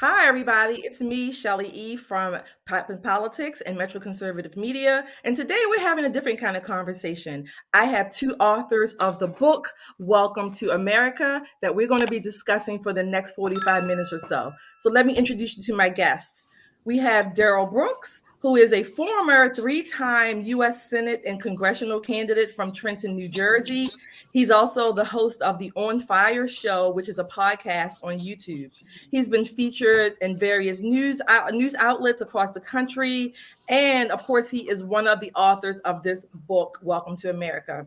Hi, everybody. It's me, Shelly E. from Politics and Metro Conservative Media. And today we're having a different kind of conversation. I have two authors of the book, Welcome to America, that we're going to be discussing for the next 45 minutes or so. So let me introduce you to my guests. We have Daryl Brooks, who is a former three-time U.S. Senate and congressional candidate from Trenton, New Jersey. He's also the host of the On Fire Show, which is a podcast on YouTube. He's been featured in various news outlets across the country. And of course, he is one of the authors of this book, Welcome to America.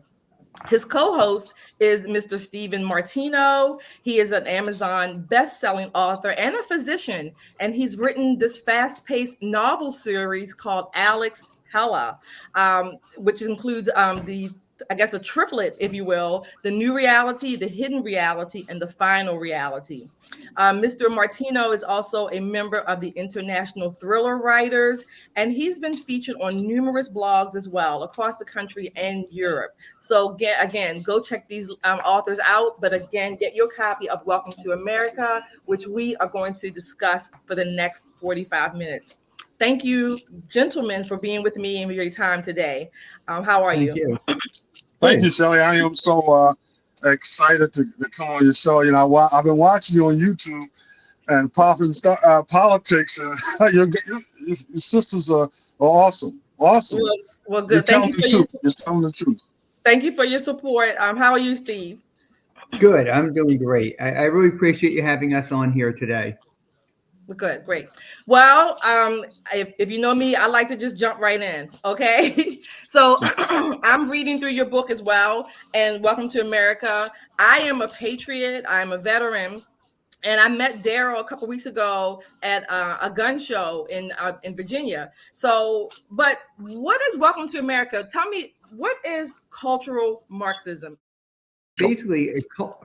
His co-host is Mr. Stephen Martino. He is an Amazon best-selling author and a physician, and he's written this fast-paced novel series called Alex Hella, which includes a triplet, if you will, the new reality, the hidden reality, and the final reality. Mr. Martino is also a member of the International Thriller Writers, and he's been featured on numerous blogs as well across the country and Europe. So again, go check these authors out. But again, get your copy of Welcome to America, which we are going to discuss for the next 45 minutes. Thank you, gentlemen, for being with me and your time today. How are you? Thank you, Shelly. I am so excited to come on your show. You know, I've been watching you on YouTube and popping politics, and your sisters are awesome. Awesome. Well, good. You're telling the truth. Thank you for your support. How are you, Steve? Good. I'm doing great. I really appreciate you having us on here today. Good, great. Well, if you know me, I like to just jump right in. Okay, so I'm reading through your book as well, and Welcome to America. I am a patriot. I'm a veteran. And I met Daryl a couple weeks ago at a gun show in Virginia. So, but what is Welcome to America? Tell me, what is cultural Marxism? Basically,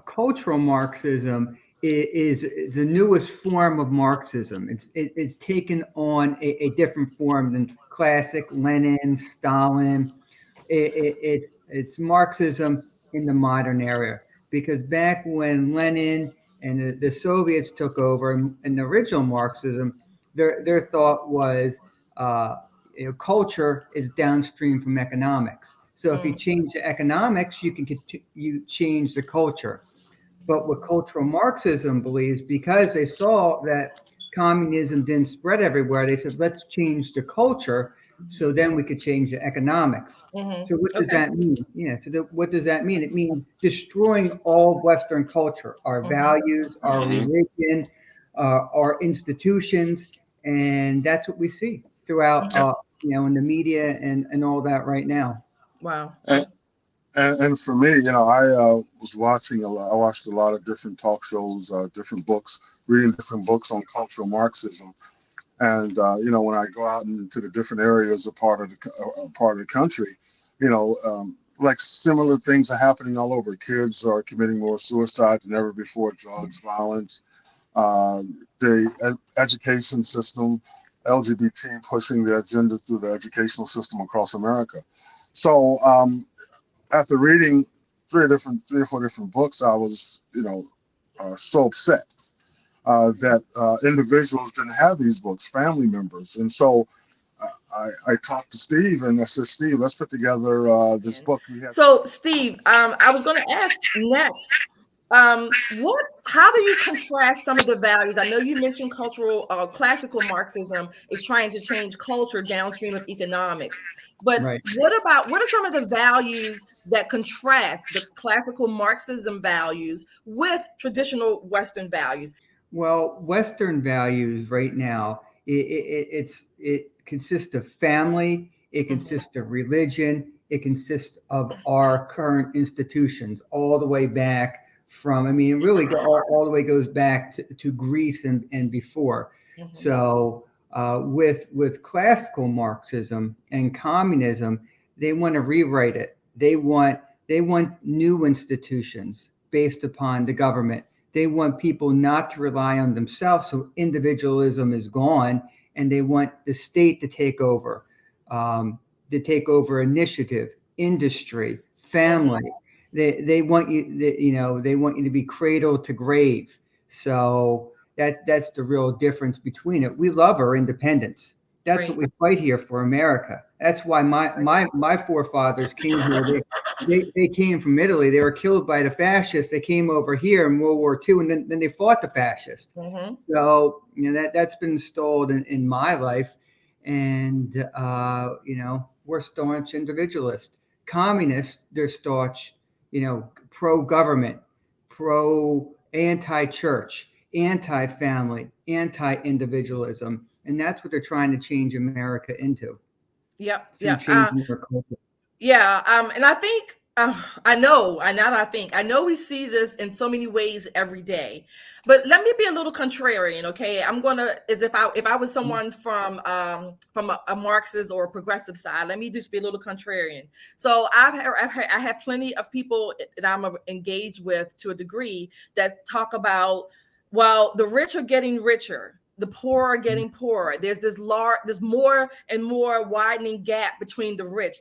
cultural Marxism is the newest form of Marxism. It's taken on a different form than classic Lenin, Stalin. It's Marxism in the modern era, because back when Lenin and the Soviets took over, and the original Marxism, their thought was culture is downstream from economics. So if you change the economics, you change the culture. But what cultural Marxism believes, because they saw that communism didn't spread everywhere, they said, let's change the culture so then we could change the economics. So what does that mean? Yeah. So what does that mean? It means destroying all Western culture, our values, our religion, our institutions. And that's what we see throughout, in the media and all that right now. Wow. And for me, I was watching a lot. I watched a lot of different talk shows, different books, reading different books on cultural Marxism. And when I go out into the different areas, a part of the country, like similar things are happening all over. Kids are committing more suicide than ever before. Drugs, violence, the education system, LGBT pushing the agenda through the educational system across America. So after reading three or four different books, I was so upset that individuals didn't have these books, family members. And so I talked to Steve, and I said, Steve, let's put together this book. So, Steve, I was going to ask next, how do you contrast some of the values? I know you mentioned classical Marxism is trying to change culture downstream of economics. But what are some of the values that contrast the classical Marxism values with traditional Western values? Well, Western values right now, it consists of family, it consists of religion, it consists of our current institutions, all the way back from, it really all the way goes back to Greece and before. So with classical Marxism and communism, they want to rewrite it. They want new institutions based upon the government. They want people not to rely on themselves, so individualism is gone, and they want the state to take over initiative, industry, family. They want you, they want you to be cradle to grave. So That's the real difference between it. We love our independence. That's what Right. we fight here for, America. That's why my forefathers came here. They came from Italy. They were killed by the fascists. They came over here in World War II, and then they fought the fascists. Mm-hmm. So that's been installed in my life, and we're staunch individualists. Communists, they're staunch, pro-government, anti-church, anti-family, anti-individualism, and that's what they're trying to change America into. Yep. Through Yep. changing their culture. Yeah. And I think I know we see this in so many ways every day, but let me be a little contrarian. Okay, I'm gonna as if I was someone from a Marxist or a progressive side. Let me just be a little contrarian. So I have plenty of people that I'm engaged with to a degree that talk about, well, the rich are getting richer, the poor are getting poorer. There's more and more widening gap between the rich.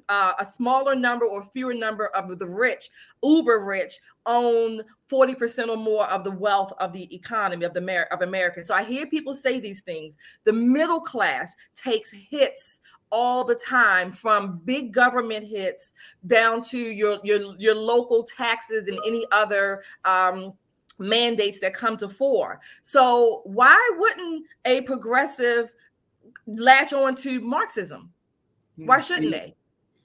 A smaller number or fewer number of the rich, uber rich, own 40% or more of the wealth of the economy of Americans. So I hear people say these things. The middle class takes hits all the time, from big government hits down to your local taxes and any other mandates that come to fore. So why wouldn't a progressive latch on to Marxism? Why shouldn't they?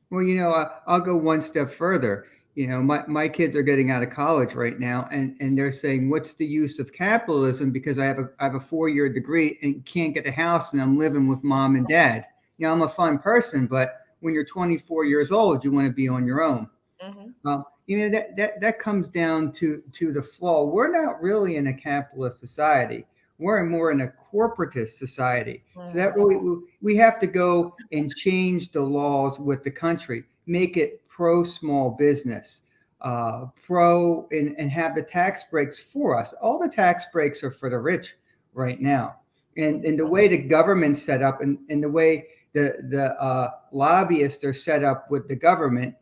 Well, I'll go one step further. My kids are getting out of college right now, and they're saying, what's the use of capitalism? Because I have a 4-year degree and can't get a house, and I'm living with mom and dad. I'm a fun person, but when you're 24 years old, you want to be on your own. Mm-hmm. That comes down to the flaw. We're not really in a capitalist society. We're more in a corporatist society. So that really, we have to go and change the laws with the country, make it pro small business, pro and have the tax breaks for us. All the tax breaks are for the rich right now. And the way the government's set up, and the way the lobbyists are set up with the government,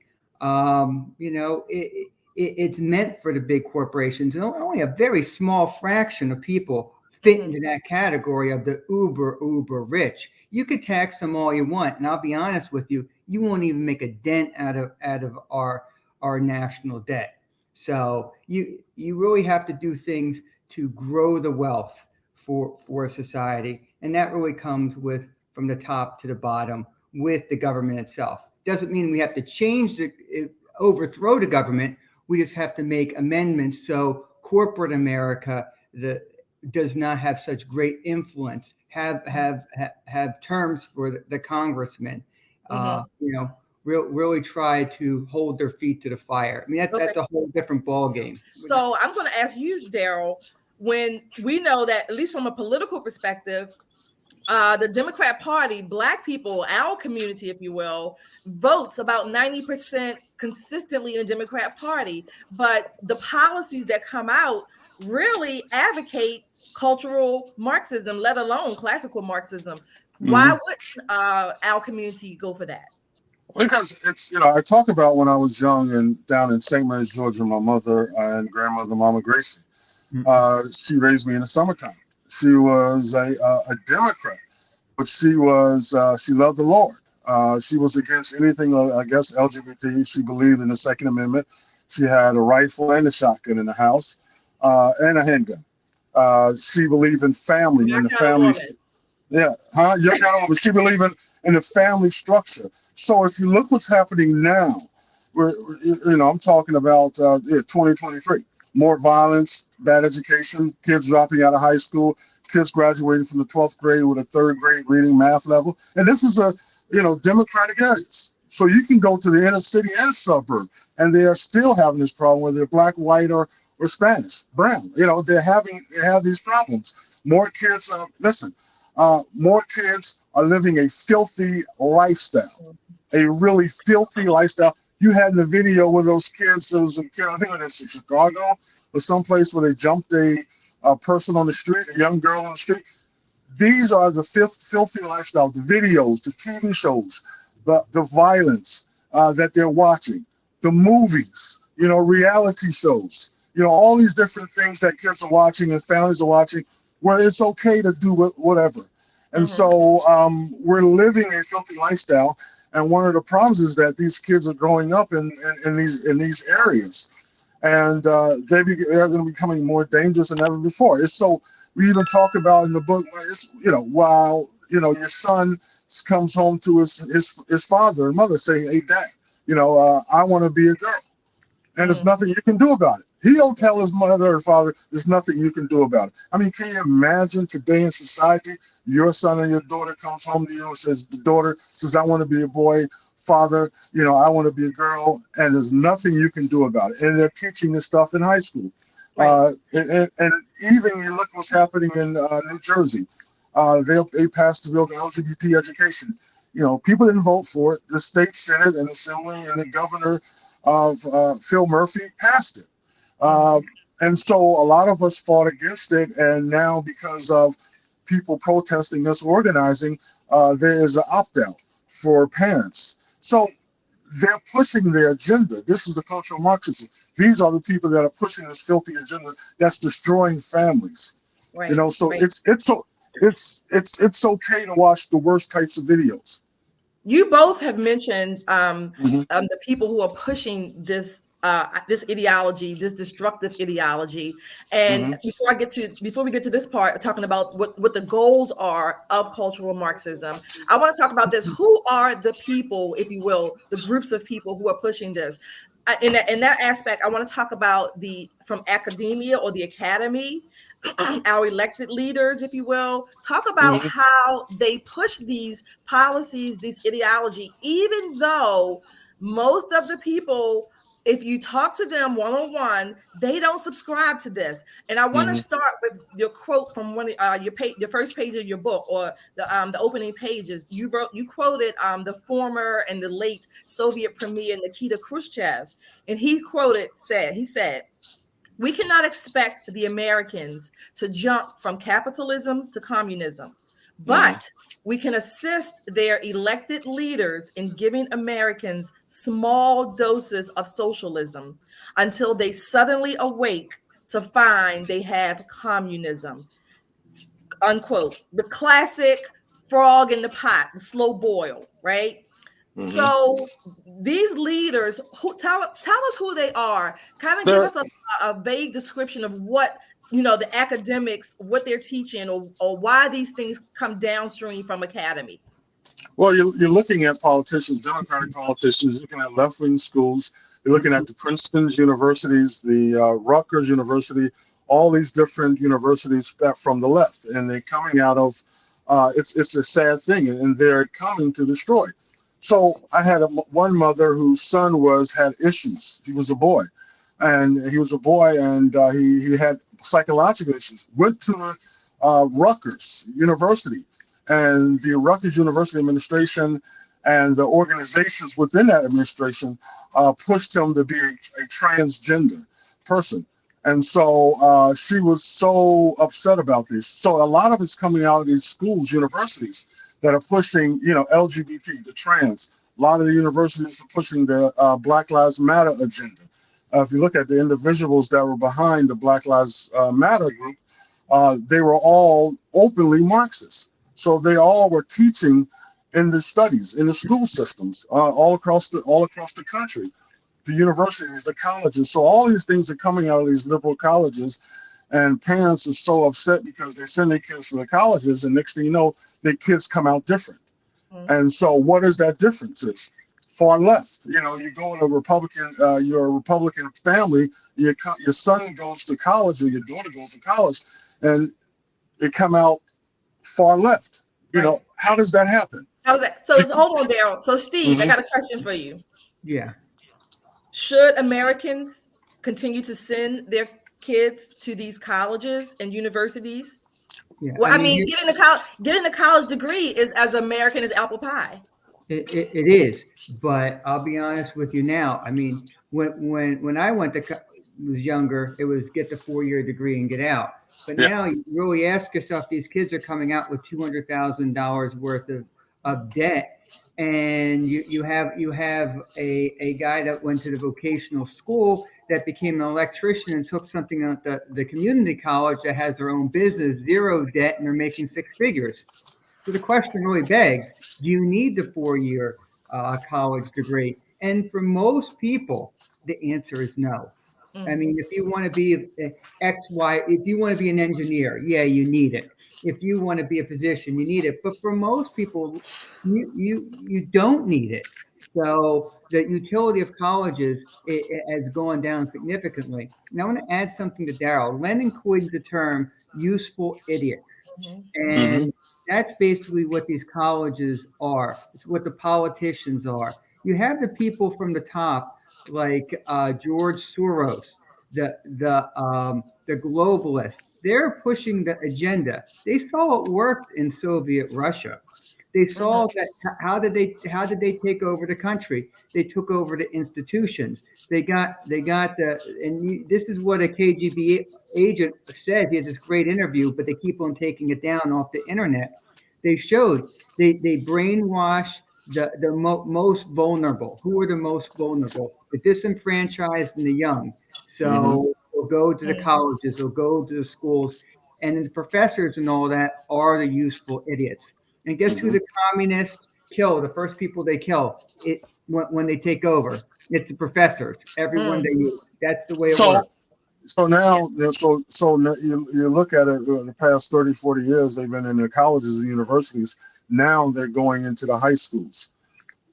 it's meant for the big corporations, and only a very small fraction of people fit into that category of the uber rich. You could tax them all you want, and I'll be honest with you, you won't even make a dent out of our national debt. So you really have to do things to grow the wealth for society, and that really comes from the top to the bottom with the government itself. Doesn't mean we have to overthrow the government. We just have to make amendments so corporate America does not have such great influence. Have terms for the congressmen. Really try to hold their feet to the fire. I mean, that's a whole different ball game. So I'm going to ask you, Daryl, when we know that, at least from a political perspective, the Democrat Party, Black people, our community, if you will, votes about 90% consistently in the Democrat Party. But the policies that come out really advocate cultural Marxism, let alone classical Marxism. Why wouldn't our community go for that? Because it's, I talk about when I was young and down in St. Mary's, Georgia, my mother and grandmother, Mama Gracie, she raised me in the summertime. She was a Democrat, but she loved the Lord. She was against anything, I guess, LGBT. She believed in the Second Amendment. She had a rifle and a shotgun in the house, and a handgun. She believed in family and the family. Yeah, you got over. She believed in the family structure. So if you look what's happening now, I'm talking about 2023. More violence, bad education, kids dropping out of high school, kids graduating from the 12th grade with a 3rd grade reading math level. And this is Democratic areas. So you can go to the inner city and suburb, and they are still having this problem, whether they're Black, white, or Spanish, brown. They have these problems. More kids, more kids are living a filthy lifestyle, a really filthy lifestyle. You had in the video where those kids, I think it was in Chicago or someplace where they jumped a person on the street, a young girl on the street. These are the filthy lifestyle, the videos, the TV shows, the violence that they're watching, the movies, reality shows. all these different things that kids are watching and families are watching, where it's okay to do whatever. And so we're living a filthy lifestyle. And one of the problems is that these kids are growing up in these areas, and they're going to be becoming more dangerous than ever before. It's so we even talk about in the book, while your son comes home to his father and mother saying, "Hey, Dad, I want to be a girl," and there's nothing you can do about it. He'll tell his mother or father, there's nothing you can do about it. I mean, can you imagine today in society, your son and your daughter comes home to you and says, the daughter says, I want to be a boy, father, I want to be a girl, and there's nothing you can do about it. And they're teaching this stuff in high school. Right. And even you look what's happening in New Jersey. They passed the bill to LGBT education. People didn't vote for it. The state Senate and Assembly and the governor of Phil Murphy passed it. And so a lot of us fought against it, and now because of people protesting us, organizing, there is an opt-out for parents. So they're pushing their agenda. This is the cultural Marxism. These are the people that are pushing this filthy agenda that's destroying families. Right. So right. It's okay to watch the worst types of videos. You both have mentioned the people who are pushing this ideology, this destructive ideology. And before we get to this part, talking about what the goals are of cultural Marxism, I want to talk about this. Who are the people, if you will, the groups of people who are pushing this? In that aspect, I want to talk about from academia or the academy, our elected leaders, if you will, talk about how they push these policies, this ideology, even though most of the people, if you talk to them one-on-one, they don't subscribe to this. And I want to start with your quote from one your first page of your book, or the opening pages. You quoted the former and the late Soviet Premier Nikita Khrushchev, and he said, "We cannot expect the Americans to jump from capitalism to communism, but we can assist their elected leaders in giving Americans small doses of socialism until they suddenly awake to find they have communism." Unquote. The classic frog in the pot, the slow boil, right? So these leaders, tell us who they are. Kind of give us a vague description of what the academics, what they're teaching, or why these things come downstream from academy. Well, you're looking at politicians, Democratic politicians, looking at left-wing schools. You're looking at the Princeton's universities, the Rutgers University, all these different universities that from the left, and they're coming out of. It's a sad thing, and they're coming to destroy. So I had one mother whose son had issues. He was a boy, and he had psychological issues. Went to Rutgers University, and the Rutgers University administration and the organizations within that administration pushed him to be a transgender person. And so she was so upset about this. So a lot of it's coming out of these schools, universities, that are pushing, LGBT, the trans. A lot of the universities are pushing the Black Lives Matter agenda. If you look at the individuals that were behind the Black Lives Matter group, they were all openly Marxist. So they all were teaching in the studies, in the school systems, all across the country, the universities, the colleges. So all these things are coming out of these liberal colleges, and parents are so upset because they send their kids to the colleges, and next thing you know, their kids come out different. And so what is that difference? It's far left. You go in you're a Republican family, your son goes to college or your daughter goes to college, and they come out far left. How does that happen? How does that? So hold on, Daryl. So Steve, I got a question for you. Yeah. Should Americans continue to send their kids to these colleges and universities? Yeah. Well, I mean getting a college degree is as American as apple pie. It is, but I'll be honest with you now. I mean, when I was younger, it was get the 4-year degree and get out. But now you really ask yourself, these kids are coming out with $200,000 worth of debt. And you have a guy that went to the vocational school that became an electrician and took something at the community college that has their own business, zero debt, and they're making six figures. So the question really begs, do you need the 4-year college degree? And for most people, the answer is no. I mean, if you want to be X, Y, if you want to be an engineer, yeah, you need it. If you want to be a physician, you need it. But for most people, you don't need it. So the utility of colleges it has gone down significantly. Now I want to add something to Daryl. Lenin coined the term "useful idiots," Mm-hmm. and that's basically what these colleges are. It's what the politicians are. You have the people from the top like George Soros, the globalists. They're pushing the agenda. They saw it worked in Soviet Russia. They saw that how did they take over the country? They took over the institutions. They got this is what a KGB agent says. He has this great interview, but they keep on taking it down off the internet. They showed they brainwash the most vulnerable. Who are the most vulnerable? The disenfranchised and the young. Mm-hmm. So they'll go to the colleges, they'll go to the schools, and then the professors and all that are the useful idiots. And guess who Mm-hmm. the communists kill? The first people they kill when they take over, it's the professors. Everyone they use. That's the way it So works. so now, you look at it, the past 30, 40 years, they've been in the colleges and universities. Now they're going into the high schools.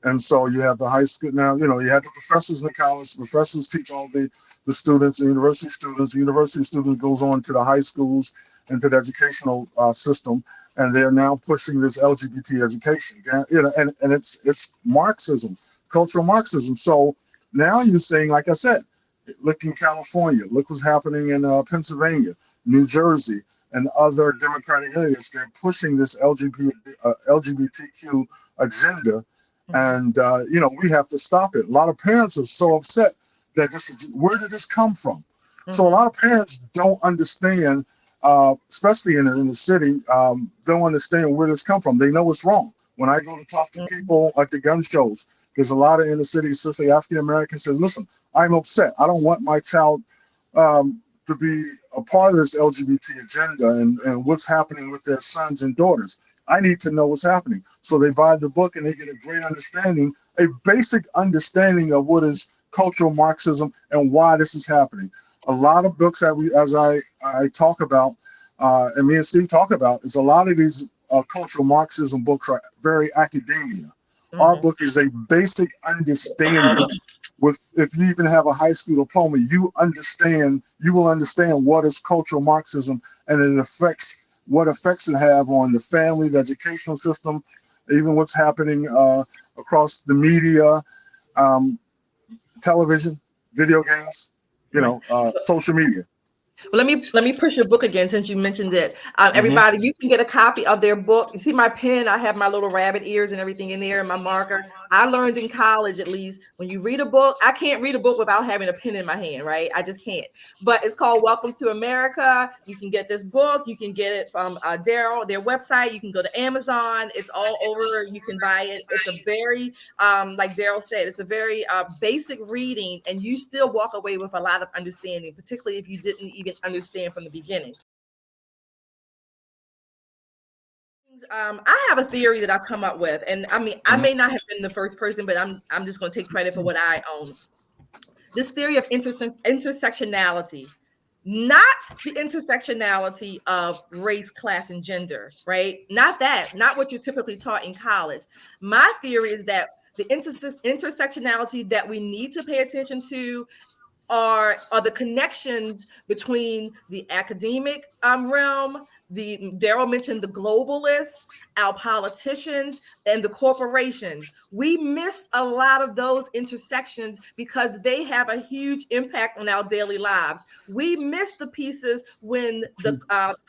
And so you have the high school now, you have the professors in the college. Professors teach all the students, the university students. The university students goes on to the high schools and to the educational system. And they're now pushing this LGBT education. And it's Marxism, cultural Marxism. So now you're saying, like I said, look in California, look what's happening in Pennsylvania, New Jersey, and other democratic areas. They're pushing this LGBTQ agenda, and we have to stop it. A lot of parents are so upset that where did this come from? So a lot of parents don't understand, especially in the city, don't understand where this come from. They know it's wrong. When I go to talk to people at the gun shows, there's a lot of inner city, especially African Americans, says, "Listen, I'm upset. I don't want my child to be a part of this LGBT agenda and what's happening with their sons and daughters. I need to know what's happening." So they buy the book and they get a great understanding, a basic understanding of what is cultural Marxism and why this is happening. A lot of books that I talk about, and me and Steve talk about, is a lot of these cultural Marxism books are very academia. Our book is a basic understanding. With if you even have a high school diploma, you will understand what is cultural Marxism and what effects it have on the family, the educational system, even what's happening across the media, um, television, video games, Right. social media. Well, let me push your book again since you mentioned it. Mm-hmm. Everybody, you can get a copy of their book. You see my pen? I have my little rabbit ears and everything in there, and my marker. I learned in college, at least, when you read a book, I can't read a book without having a pen in my hand, right? I just can't. But it's called Welcome to America. You can get this book. You can get it from Daryl, their website. You can go to Amazon. It's all over. You can buy it. It's a very, like Daryl said, it's a very basic reading, and you still walk away with a lot of understanding, particularly if you didn't even understand from the beginning. I have a theory that I've come up with, and I mean, I Mm-hmm. may not have been the first person, but I'm just going to take credit for what I own. This theory of intersectionality, not the intersectionality of race, class, and gender, right? Not that, not what you're typically taught in college. My theory is that the intersectionality that we need to pay attention to are the connections between the academic realm. Daryl mentioned the globalists, our politicians, and the corporations. We miss a lot of those intersections because they have a huge impact on our daily lives. We miss the pieces when the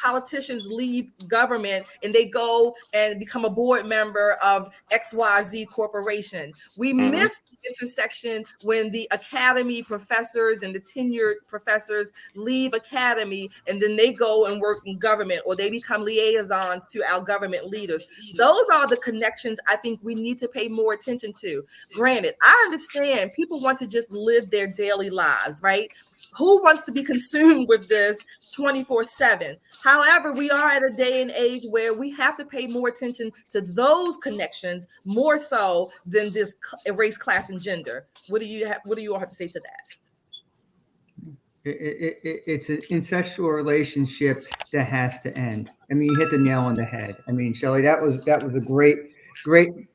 politicians leave government and they go and become a board member of XYZ corporation. We Mm-hmm. miss the intersection when the academy professors and the tenured professors leave academy and then they go and work in government, or they become liaisons to our government leaders. Those are the connections I think we need to pay more attention to. Granted, I understand people want to just live their daily lives, right? Who wants to be consumed with this 24/7? However, we are at a day and age where we have to pay more attention to those connections more so than this race, class, and gender. What do you all have to say to that? It's an incestual relationship that has to end. I mean, you hit the nail on the head. I mean, Shelley, that was a great.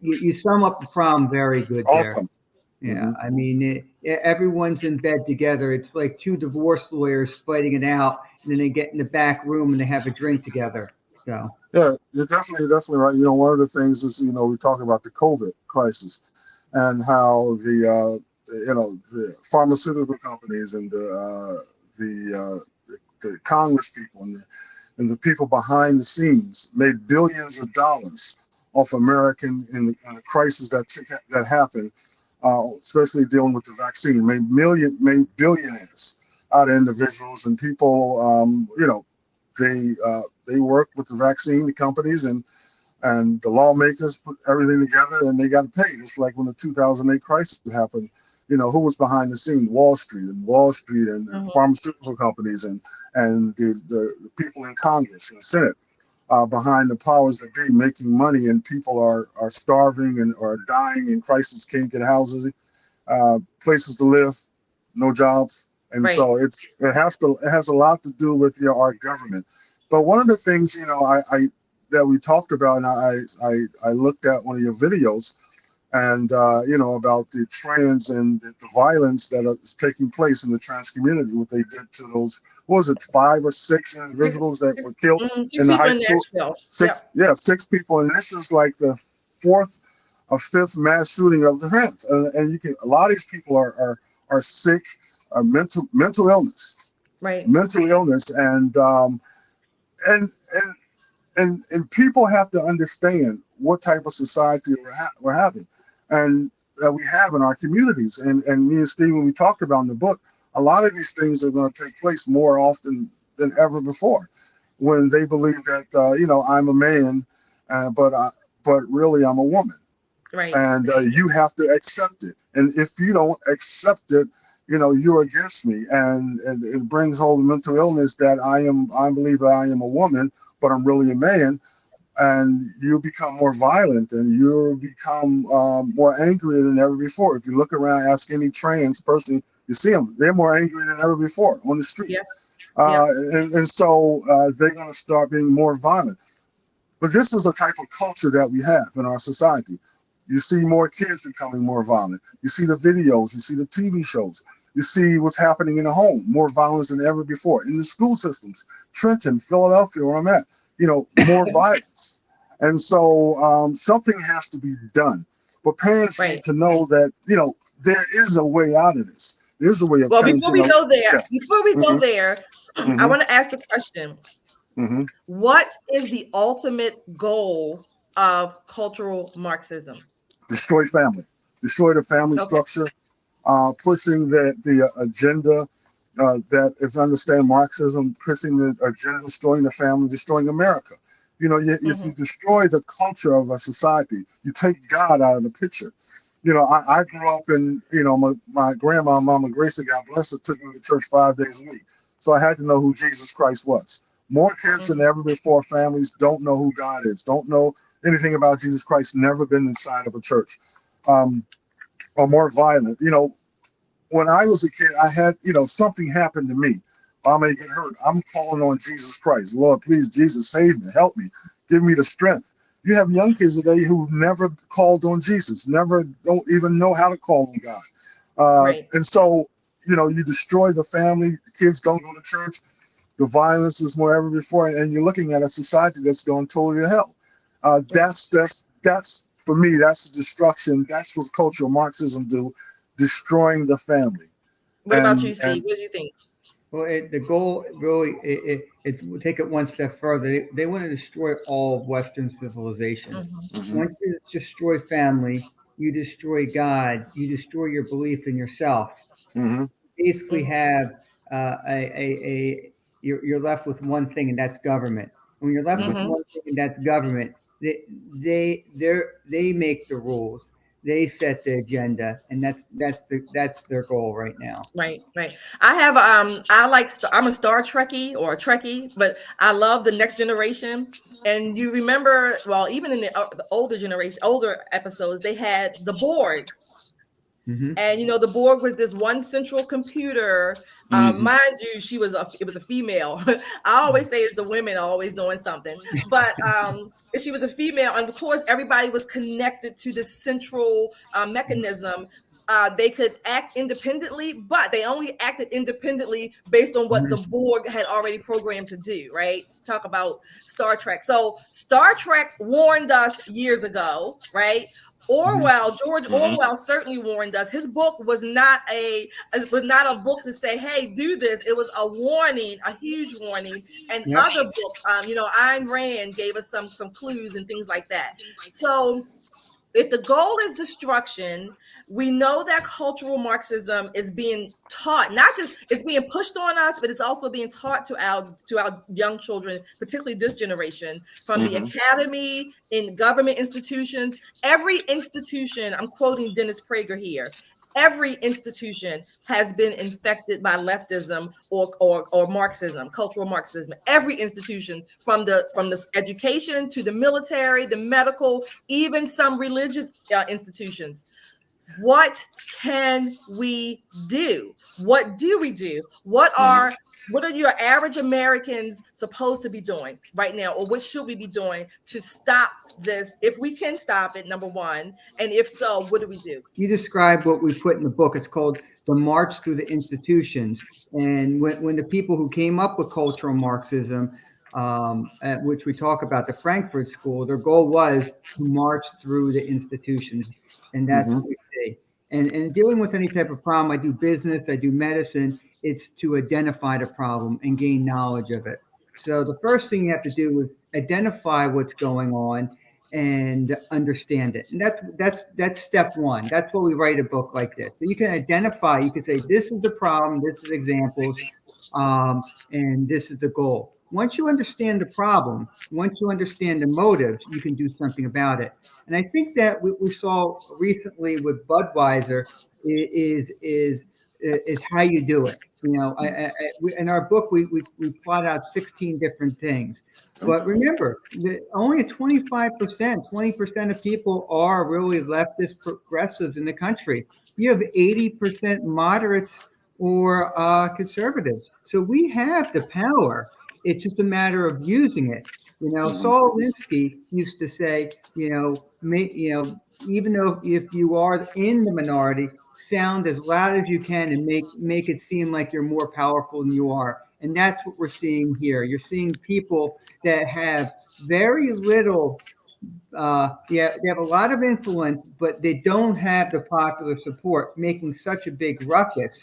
You sum up the problem very good there. Awesome. Yeah, I mean, everyone's in bed together. It's like two divorce lawyers fighting it out, and then they get in the back room and they have a drink together. So Yeah, you're definitely right. One of the things is, we talk about the COVID crisis and how the pharmaceutical companies and the Congress people and the people behind the scenes made billions of dollars off American in the crisis that happened, especially dealing with the vaccine. Made billionaires out of individuals and people. They work with the vaccine, the companies, and the lawmakers put everything together, and they got paid. It's like when the 2008 crisis happened. Who was behind the scene? Wall Street and pharmaceutical companies and the people in Congress and Senate behind the powers that be, making money, and people are starving and are dying in crisis, can't get houses, places to live, no jobs. And Right. so it has a lot to do with our government. But one of the things I that we talked about, and I looked at one of your videos, and about the trans and the violence that is taking place in the trans community, what they did to those, what was it, 5 or 6 individuals that were killed in the high school? Six people, and this is like the 4th or 5th mass shooting of the month. And a lot of these people are sick, mental illness, right? Mental illness, and people have to understand what type of society we're having, and that we have in our communities. And me and Stephen, we talked about in the book, a lot of these things are going to take place more often than ever before, when they believe that I'm a man, but really I'm a woman. Right. And you have to accept it. And if you don't accept it, you're against me. And it brings home mental illness that I believe that I am a woman, but I'm really a man. And you become more violent, and you become more angry than ever before. If you look around, ask any trans person, you see them, they're more angry than ever before on the street. Yeah. And so they're going to start being more violent. But this is the type of culture that we have in our society. You see more kids becoming more violent. You see the videos, you see the TV shows, you see what's happening in the home, more violence than ever before. In the school systems, Trenton, Philadelphia, where I'm at, more violence. And so something has to be done. But parents need to know that, there is a way out of this. There's a way of changing. Before we go there, I want to ask the question. What is the ultimate goal of cultural Marxism? Destroy family. Destroy the family structure. Pushing the agenda that, if you understand Marxism, pushing the agenda, destroying the family, destroying America. If you destroy the culture of a society, you take God out of the picture. I grew up in, my grandma, Mama Gracie, God bless her, took me to church 5 days a week. So I had to know who Jesus Christ was. More kids than ever before, families don't know who God is, don't know anything about Jesus Christ, never been inside of a church, or more violent. When I was a kid, I had, something happened to me. I may get hurt. I'm calling on Jesus Christ. Lord, please, Jesus, save me, help me, give me the strength. You have young kids today who never called on Jesus, don't even know how to call on God. And so, you destroy the family. The kids don't go to church. The violence is more ever before, and you're looking at a society that's going totally to hell. That's for me. That's destruction. That's what cultural Marxism do, destroying the family. What about you, Steve? What do you think? Well, the goal really, it take it one step further. They want to destroy all of Western civilization. Once you destroy family, you destroy God. You destroy your belief in yourself. Basically, have you're left with one thing, and that's government. When you're left with Mm-hmm. one thing, and that's government, they make the rules, they set the agenda, and that's their goal right now. Right, right. I have I'm a Star Trekkie or a Trekkie, but I love the Next Generation. And you remember, well, even in the older generation, older episodes, they had the Borg. Hmm. And the Borg was this one central computer. Hmm. Mind you, it was a female. I always say it's the women always doing something, but she was a female, and of course, everybody was connected to this central mechanism. They could act independently, but they only acted independently based on what the Borg had already programmed to do. Right? Talk about Star Trek. So Star Trek warned us years ago, right? George Hmm. Orwell certainly warned us. His book was not a book to say, "Hey, do this." It was a warning, a huge warning. And Yep. other books, Ayn Rand gave us some clues and things like that. So if the goal is destruction, we know that cultural Marxism is being taught, not just it's being pushed on us, but it's also being taught to our young children, particularly this generation, from the Hmm. academy, in government institutions. Every institution, I'm quoting Dennis Prager here, every institution has been infected by leftism or Marxism, cultural Marxism. Every institution, from the education to the military, the medical, even some religious institutions. What can we do? What do we do? What are your average Americans supposed to be doing right now, or what should we be doing to stop this? If we can stop it, number one, and if so, what do we do? You describe what we put in the book. It's called The March Through the Institutions. And when the people who came up with cultural Marxism, at which we talk about the Frankfurt School, their goal was to march through the institutions. And that's Hmm. what we see. And dealing with any type of problem, I do business, I do medicine, it's to identify the problem and gain knowledge of it. So the first thing you have to do is identify what's going on and understand it. And that's step one. That's why we write a book like this. So you can identify, you can say, this is the problem, this is examples, and this is the goal. Once you understand the problem, once you understand the motives, you can do something about it. And I think that what we saw recently with Budweiser is how you do it. In our book, we plot out 16 different things. But remember, only 25%, 20% of people are really leftist progressives in the country. You have 80% moderates or conservatives. So we have the power. It's just a matter of using it. Hmm. Saul Alinsky used to say, even though if you are in the minority, sound as loud as you can and make it seem like you're more powerful than you are. And that's what we're seeing here. You're seeing people that have very little, they have a lot of influence, but they don't have the popular support, making such a big ruckus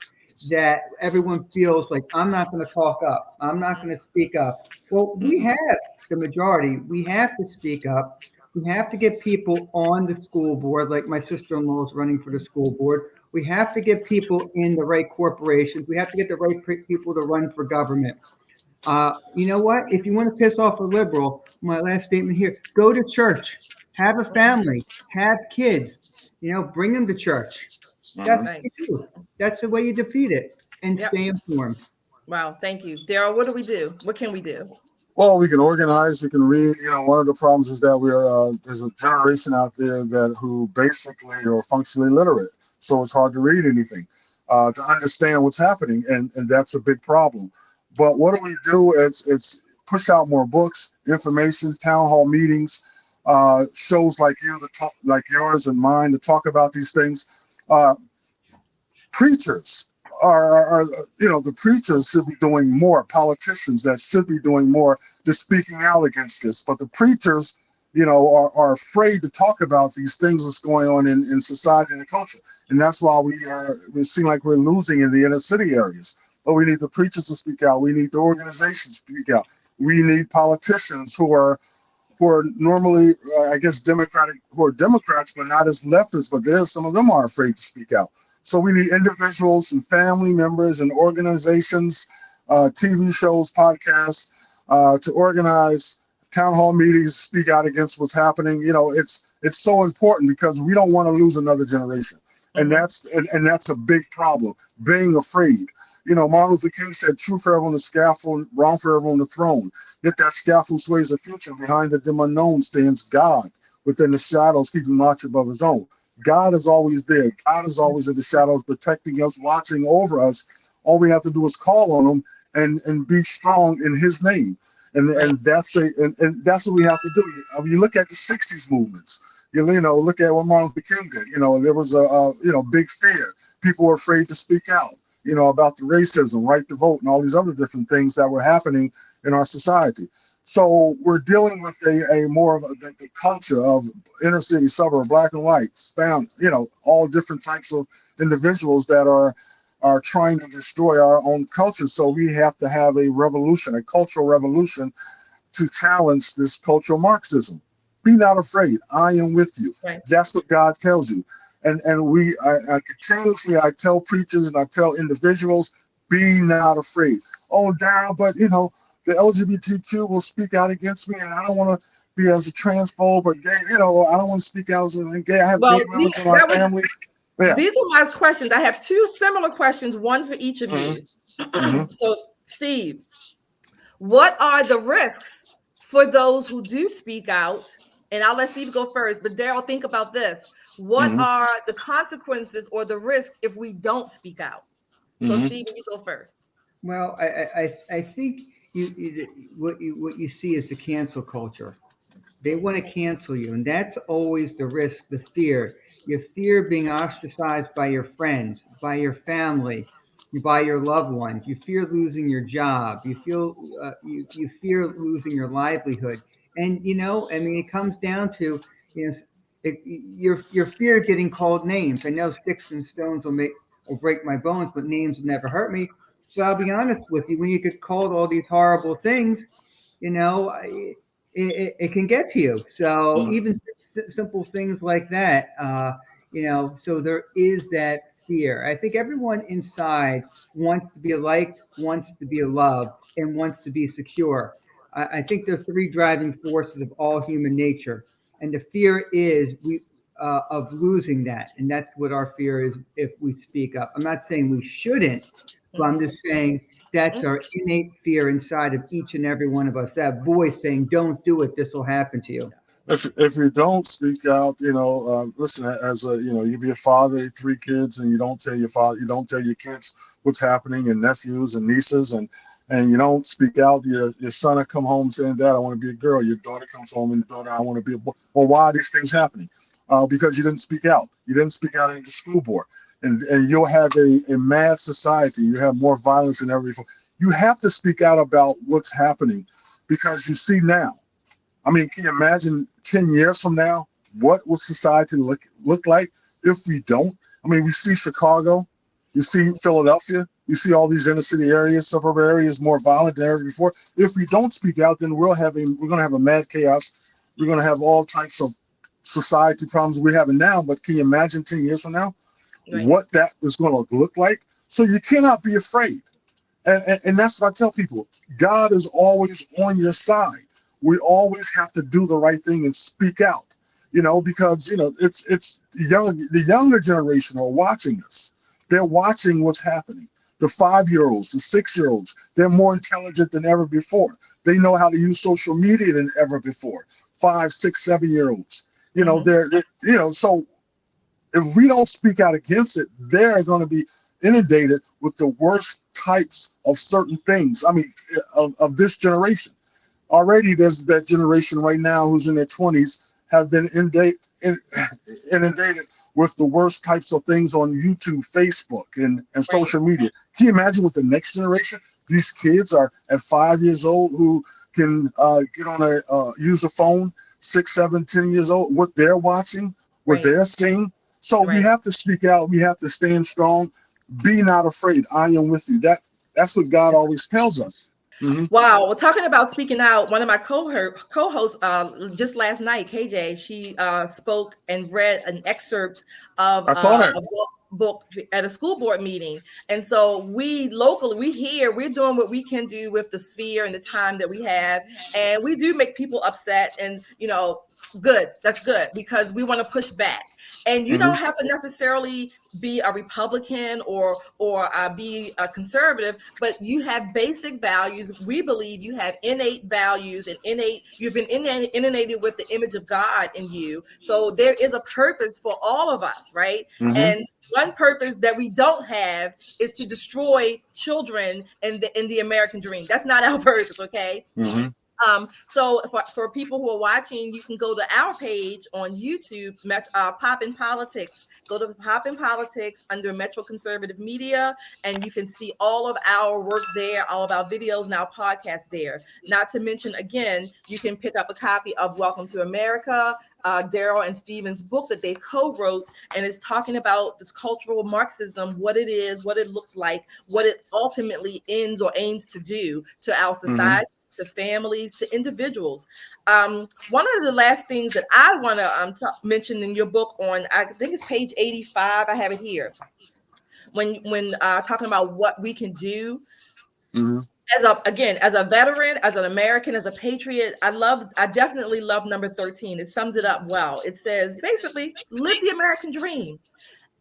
that everyone feels like, I'm not going to talk up, I'm not going to speak up. Well, we Mhm. have the majority. We have to speak up. We have to get people on the school board, like my sister-in-law is running for the school board. We have to get people in the right corporations. We have to get the right people to run for government. You know what? If you want to piss off a liberal, my last statement here, go to church, have a family, have kids, bring them to church. That's Hmm. what Right. you do. That's the way you defeat it, and Yep. stay informed. Wow. Thank you, Daryl. What do we do? What can we do? Well, we can organize. We can read. One of the problems is that there's a generation out there that who basically are functionally literate, so it's hard to read anything, to understand what's happening, and that's a big problem. But what do we do? It's push out more books, information, town hall meetings, shows like like yours and mine to talk about these things. Uh, Preachers the preachers should be doing more. Politicians that should be doing more, just speaking out against this. But the preachers, are afraid to talk about these things that's going on in society and the culture, and that's why we seem like we're losing in the inner city areas. But we need the preachers to speak out. We need the organizations to speak out. We need politicians who are normally, I guess, who are Democrats, but not as leftists, but some of them are afraid to speak out. So we need individuals and family members and organizations, TV shows, podcasts, to organize town hall meetings, speak out against what's happening. It's so important because we don't want to lose another generation. And that's a big problem, being afraid. Martin Luther King said, "True forever on the scaffold, wrong forever on the throne. Yet that scaffold sways the future. Behind the dim unknown stands God. Within the shadows, keeping watch above his own." God is always there. God is always in the shadows, protecting us, watching over us. All we have to do is call on him and be strong in his name. And that's what we have to do. You look at the '60s movements. Look at what Martin Luther King did. There was a big fear. People were afraid to speak out. About the racism, right to vote, and all these other different things that were happening in our society. So we're dealing with a more of the culture of inner city, suburb, black and white, Spam, all different types of individuals that are trying to destroy our own culture. So we have to have a revolution, a cultural revolution, to challenge this cultural Marxism. Be not afraid. I am with you. Right. That's what God tells you. And I continuously, I tell preachers and I tell individuals, be not afraid. Oh, Daryl, but the LGBTQ will speak out against me, and I don't want to be as a transphobe or gay. I don't want to speak out as a gay. I have gay members in my family. Yeah. These are my questions. I have two similar questions, one for each of you. So, Steve, what are the risks for those who do speak out? And I'll let Steve go first, but Daryl, think about this. What are the consequences or the risk if we don't speak out? So, Steve, you go first. Well, I think what you see is the cancel culture. They want to cancel you, and that's always the risk, the fear. You fear being ostracized by your friends, by your family, by your loved ones. You fear losing your job. You fear losing your livelihood. And it comes down to your fear of getting called names. I know sticks and stones will break my bones, but names will never hurt me. But I'll be honest with you, when you get called all these horrible things, it can get to you. So even simple things like that, so there is that fear. I think everyone inside wants to be liked, wants to be loved, and wants to be secure. I think there's three driving forces of all human nature. And the fear is of losing that. And that's what our fear is if we speak up. I'm not saying we shouldn't, but I'm just saying that's our innate fear inside of each and every one of us. That voice saying, "Don't do it. This will happen to you." If you don't speak out, listen. As you be a father, 3 kids, and you don't tell your kids what's happening, and nephews and nieces, and you don't speak out. Your son will come home saying, "Dad, I want to be a girl." Your daughter comes home and, "Daughter, I want to be a boy." Well, why are these things happening? Because you didn't speak out. You didn't speak out in the school board. And you'll have a mad society. You have more violence than ever before. You have to speak out about what's happening, because you see now. I mean, can you imagine 10 years from now, what will society look like if we don't? I mean, we see Chicago, you see Philadelphia, you see all these inner city areas, suburb areas more violent than ever before. If we don't speak out, then we're going to have a mad chaos. We're going to have all types of society problems we're having now. But can you imagine 10 years from now? Right. What that is going to look like? So you cannot be afraid. And that's what I tell people. God is always on your side. We always have to do the right thing and speak out, because, it's the younger generation are watching us. They're watching what's happening. The 5-year-olds, the 6-year-olds, they're more intelligent than ever before. They know how to use social media than ever before. 5, 6, 7-year-olds, so if we don't speak out against it, they're going to be inundated with the worst types of certain things. I mean, of this generation. Already there's that generation right now who's in their 20s have been inundated with the worst types of things on YouTube, Facebook, and social media. Can you imagine what the next generation? These kids are at 5 years old who can get on use a phone, 6, 7, 10 years old, what they're watching, what they're seeing. So we have to speak out. We have to stand strong. Be not afraid. I am with you. That's what God always tells us. Mm-hmm. Wow. Well, talking about speaking out, one of my co-hosts just last night, KJ, she spoke and read an excerpt of, I saw that. book at a school board meeting. And so we locally, we're doing what we can do with the sphere and the time that we have. And we do make people upset, and, good. That's good, because we want to push back. And you don't have to necessarily be a Republican or be a conservative, but you have basic values. We believe you have innate values and you've been inundated with the image of God in you. So there is a purpose for all of us, right? And one purpose that we don't have is to destroy children in the American dream. That's not our purpose, okay? So for people who are watching, you can go to our page on YouTube, Poppin' Politics. Go to Poppin' Politics under Metro Conservative Media, and you can see all of our work there, all of our videos and our podcasts there. Not to mention, again, you can pick up a copy of Welcome to America, Daryl and Stephen's book that they co-wrote, and is talking about this cultural Marxism, what it is, what it looks like, what it ultimately ends or aims to do to our society, to families, to individuals. One of the last things that I want to mention in your book on, I think it's page 85, I have it here, when talking about what we can do. As a veteran, as an American, as a patriot, I definitely love number 13. It sums it up well. It says, basically, live the American dream.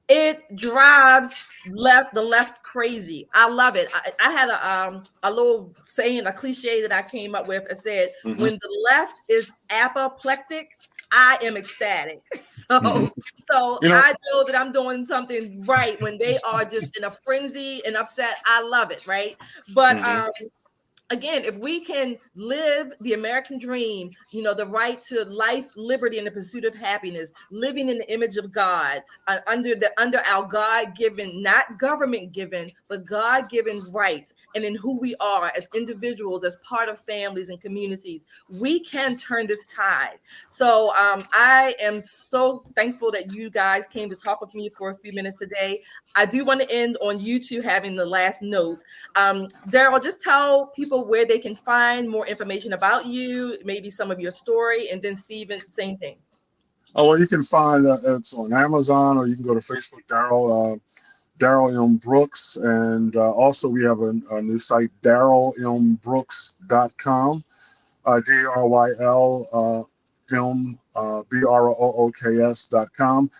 It drives the left crazy. I love it. I had a little saying, a cliche that I came up with. It said, when the left is apoplectic, I am ecstatic. So I know that I'm doing something right when they are just in a frenzy and upset. I love it, right? But again, if we can live the American dream, the right to life, liberty, and the pursuit of happiness, living in the image of God, under our God-given, not government-given, but God-given rights, and in who we are as individuals, as part of families and communities, we can turn this tide. So I am so thankful that you guys came to talk with me for a few minutes today. I do want to end on you two having the last note. Daryl, just tell people where they can find more information about you, maybe some of your story, and then Stephen, same thing. Oh, well, you can find it's on Amazon, or you can go to Facebook, Daryl M. Brooks, and also we have a new site, darylmbrooks.com, DRYLMBROOKS.com.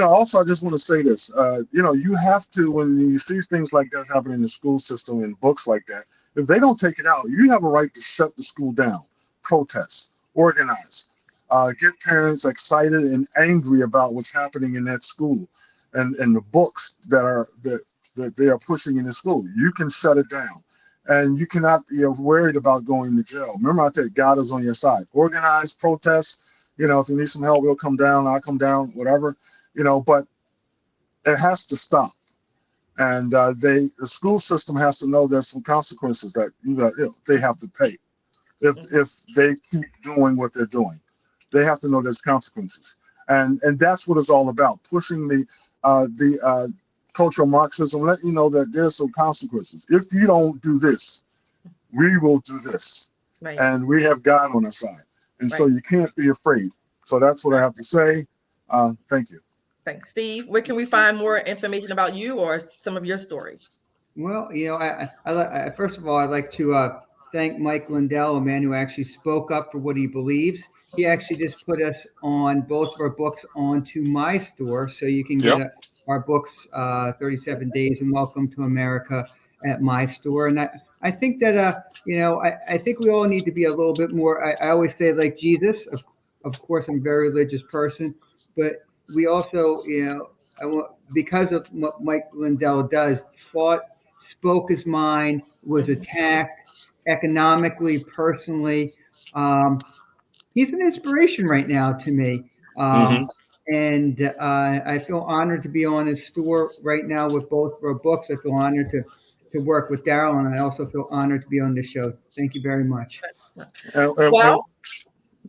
Also, I just want to say this, you have to, when you see things like that happen in the school system and books like that, if they don't take it out, you have a right to shut the school down, protest, organize, get parents excited and angry about what's happening in that school and the books that they are pushing in the school. You can shut it down, and you cannot be worried about going to jail. Remember, I said God is on your side. Organize, protest. If you need some help, we'll come down. I'll come down, whatever. But it has to stop. And the school system has to know there's some consequences that they have to pay if they keep doing what they're doing. They have to know there's consequences, and that's what it's all about: pushing the cultural Marxism, letting you know that there's some consequences. If you don't do this, we will do this, right. And we have God on our side, and right. So you can't be afraid. So that's what I have to say. Thank you. Thanks, Steve. Where can we find more information about you or some of your story? Well, I first of all, I'd like to thank Mike Lindell, a man who actually spoke up for what he believes. He actually just put us on both of our books onto my store, so you can get our books, 37 Days and Welcome to America, at my store. And I think that I think we all need to be a little bit more. I always say, like Jesus. Of course, I'm a very religious person, but we also, because of what Mike Lindell does, spoke his mind, was attacked economically, personally. He's an inspiration right now to me. And I feel honored to be on his store right now with both of our books. I feel honored to work with Daryl, and I also feel honored to be on the show. Thank you very much.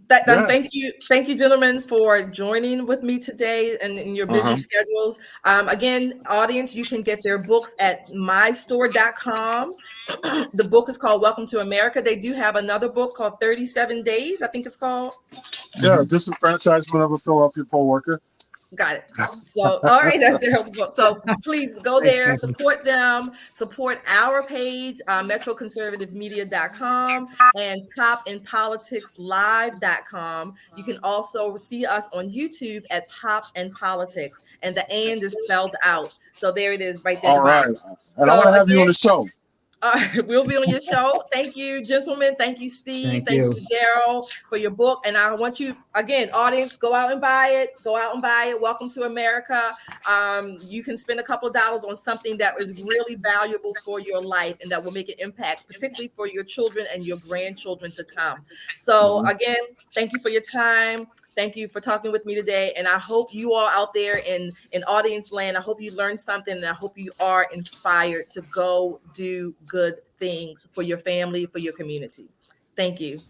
Thank you, gentlemen, for joining with me today and in your busy schedules. Again, audience, you can get their books at mystore.com. The book is called Welcome to America. They do have another book called 37 Days, I think it's called. Yeah, disenfranchisement of a Philadelphia poll worker. Got it. So, all right, that's their book. So please go Thanks, there, Anthony. support them, support our page, metroconservativemedia.com and popinpoliticslive.com. You can also see us on YouTube at Pop and Politics, and the and is spelled out. So there it is right there at the All right. bottom. And I want So to have you on again, the show. we'll be on your show. Thank you, gentlemen. Thank you, Steve. Thank Thank you. you, Daryl, for your book. And I want you, again, audience, go out and buy it. Go out and buy it. Welcome to America. You can spend a couple of dollars on something that is really valuable for your life and that will make an impact, particularly for your children and your grandchildren to come. So, Mhm. again, thank you for your time. Thank you for talking with me today. And I hope you all out there in audience land, I hope you learned something, and I hope you are inspired to go do good things for your family, for your community. Thank you.